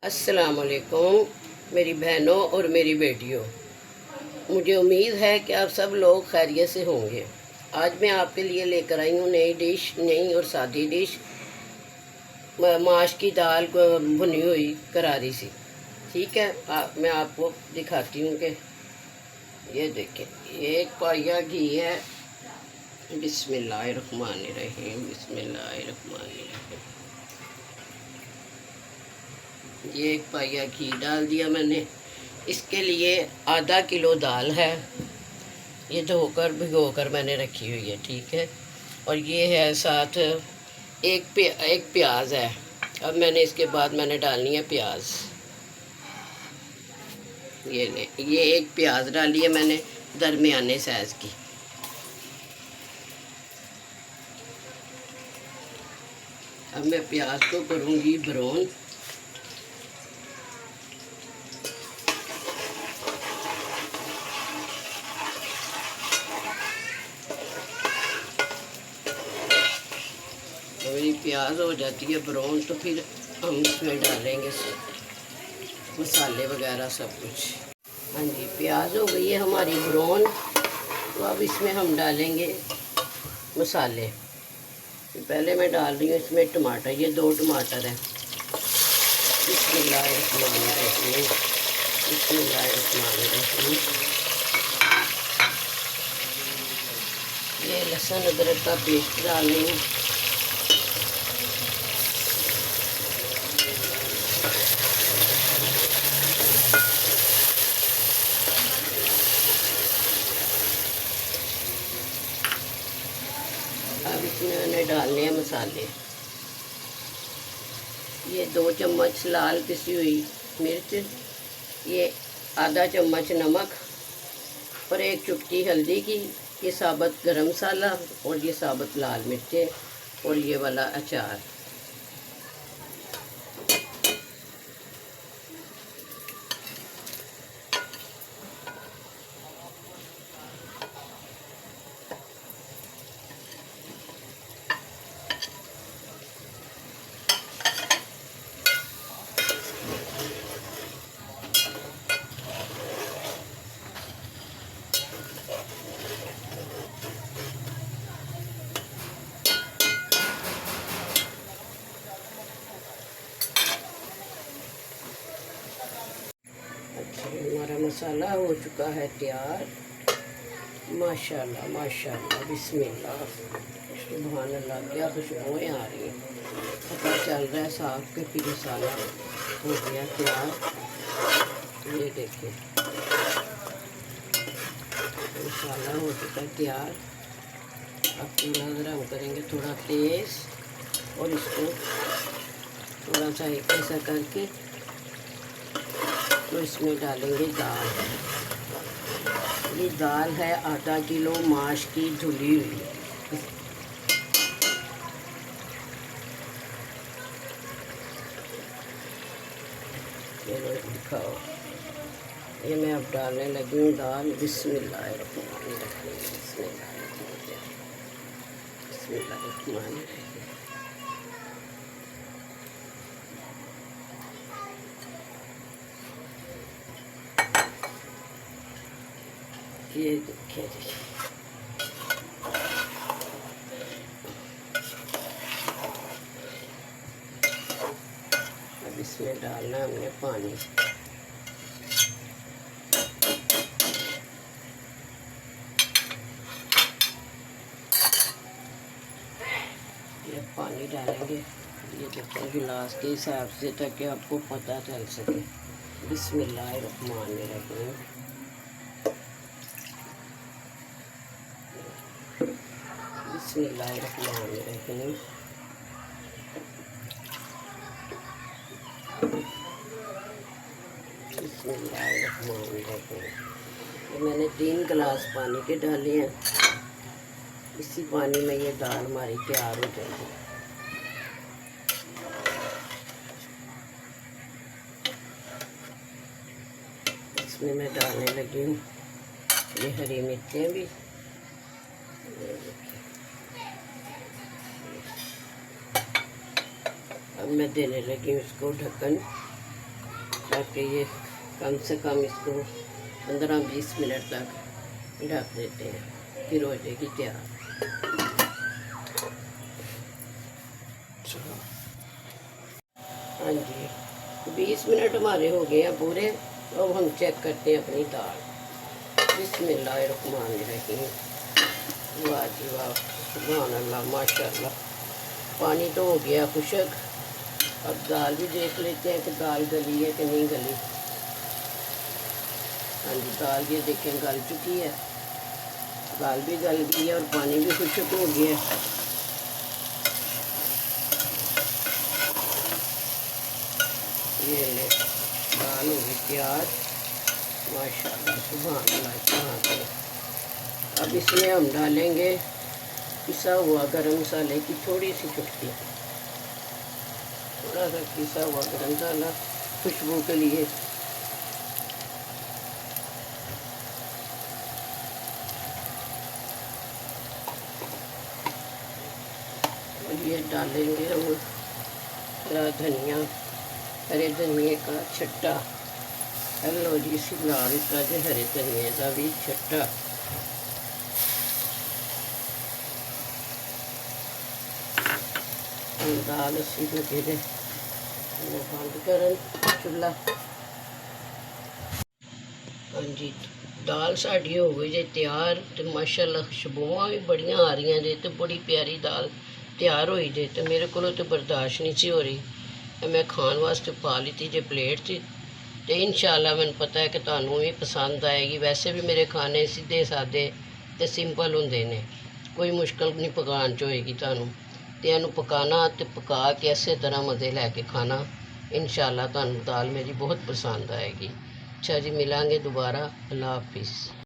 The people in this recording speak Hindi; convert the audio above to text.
अस्सलाम वालेकुम मेरी बहनों और मेरी बेटियों। मुझे उम्मीद है कि आप सब लोग खैरियत से होंगे। आज मैं आपके लिए लेकर आई हूँ नई डिश, नई और सादी डिश, माश की दाल को भुनी हुई करारी सी। ठीक है, मैं आपको दिखाती हूँ कि ये देखें, एक पाया घी है। बिस्मिल्लाहिर्रहमानिर्रहीम, बिस्मिल्लाहिर्रहमानिर्रहीम। ये एक पाया घी डाल दिया मैंने। इसके लिए आधा किलो दाल है, ये धोकर भिगोकर मैंने रखी हुई है। ठीक है, और ये है साथ एक प्याज है। अब मैंने इसके बाद मैंने डालनी है प्याज। ये एक प्याज डाली है मैंने, दरमियाने साइज़ की। अब मैं प्याज को करूँगी ब्राउन। मेरी प्याज हो जाती है ब्राउन तो फिर हम इसमें डालेंगे मसाले वगैरह सब कुछ। हाँ जी, प्याज हो गई है हमारी ब्राउन। तो अब इसमें हम डालेंगे मसाले। पहले मैं डाल रही हूँ इसमें टमाटर, ये 2 टमाटर है। बिस्मिल्लाहिर्रहमानिर्रहीम, बिस्मिल्लाहिर्रहमानिर्रहीम। ये लहसुन अदरक का पेस्ट डाल रही हूँ। अब इसमें मैंने डालने हैं मसाले। ये 2 चम्मच लाल पिसी हुई मिर्च, ये आधा चम्मच नमक और 1 चुटकी हल्दी की, ये साबुत गरम मसाला और ये साबुत लाल मिर्चें और ये वाला अचार। हमारा मसाला हो चुका है तैयार। माशाल्लाह माशाल्लाह, बिस्मिल्लाह, सुभान अल्लाह, क्या खुशबुएं आ रही हैं। पता चल रहा है साफ के फिर मसाला हो गया तैयार। ये देखिए, मसाला हो चुका है तैयार। अब पूरा गरम करेंगे थोड़ा तेज़, और इसको थोड़ा सा ऐसा करके तो इसमें डालेंगे दाल। ये दाल है आधा किलो माश की धुली हुई। चलो दिखाओ, ये मैं अब डालने लगी हूँ दाल। बिस्मिल्लाहिर्रहमानिर्रहीम, बिस्मिल्लाहिर्रहमानिर्रहीम, बिस्मिल्लाहिर्रहमानिर्रहीम। ये देखिए अब इसमें डालना हमने पानी। ये पानी डालेंगे, ये देखो गिलास के हिसाब से, ताकि आपको पता चल सके। बिस्मिल्लाहिर्रहमानिर्रहीम, बिस्मिल्लाहिर्रहमानिर्रहीम। बिस्मिल्लाहिर्रहमानिर्रहीम। ये मैंने 3 गिलास पानी के डाले हैं। इसी पानी में ये दाल हमारी तैयार हो जाएगी। इसमें मैं डालने लगी हूँ ये हरी मिर्चें भी। अब मैं देने लगी हूँ इसको ढक्कन। ताकि ये कम से कम इसको 15-20 मिनट तक ढक देते हैं, फिर हो जाएगी तैयार। हाँ जी, 20 मिनट हमारे हो गए हैं पूरे। अब हम चेक करते हैं अपनी दाल। बिस्मिल्लाहिर्रहमानिर्रहीम। वाह जी वाह, सुभान अल्लाह, माशाअल्लाह। पानी तो हो गया खुशक। अब दाल भी देख लेते हैं कि दाल गली है कि नहीं गली। हाँ जी, दाल ये देखें गल चुकी है, दाल भी गल गई है और पानी भी खुशक हो गया है। ये ले, दाल हो गई तैयार, माशाअल्लाह, सुभान अल्लाह। अब इसमें हम डालेंगे पिसा हुआ गरम मसाले की थोड़ी सी चुटकी, थोड़ा सा पिसा हुआ गरम मसाला खुशबू के लिए। और ये डालेंगे हम हरा धनिया, हरे धनिए का छट्टा। हेलो जी, इसी लाल का जो हरे धनिए का भी छट्टा। दाल असी लगे दे, बंद कर चूल्हा। हाँ जी, दाल साड़ी हो गई जे तैयार। तो माशाअल्लाह खुशबुआं भी बड़ियां आ रही जे, तो बड़ी प्यारी दाल तैयार हुई जे। तो मेरे को तो बर्दाश्त नहीं सी हो रही, मैं खान वास्ते पा ली थी जे प्लेट थी। तो इंशाअल्लाह मैंने पता है कि तुहानू भी पसंद आएगी। वैसे भी मेरे खाने सीधे सादे ते सिंपल होंदे ने, कोई मुश्किल नहीं पकाने च होएगी तुहानू। तो इन्हू पकाना तो पका के इसे तरह मज़े लैके खाना। इंशाअल्लाह तुहानू दाल मेरी बहुत पसंद आएगी। अच्छा जी, मिलांगे दोबारा। अल्लाह हाफिज़।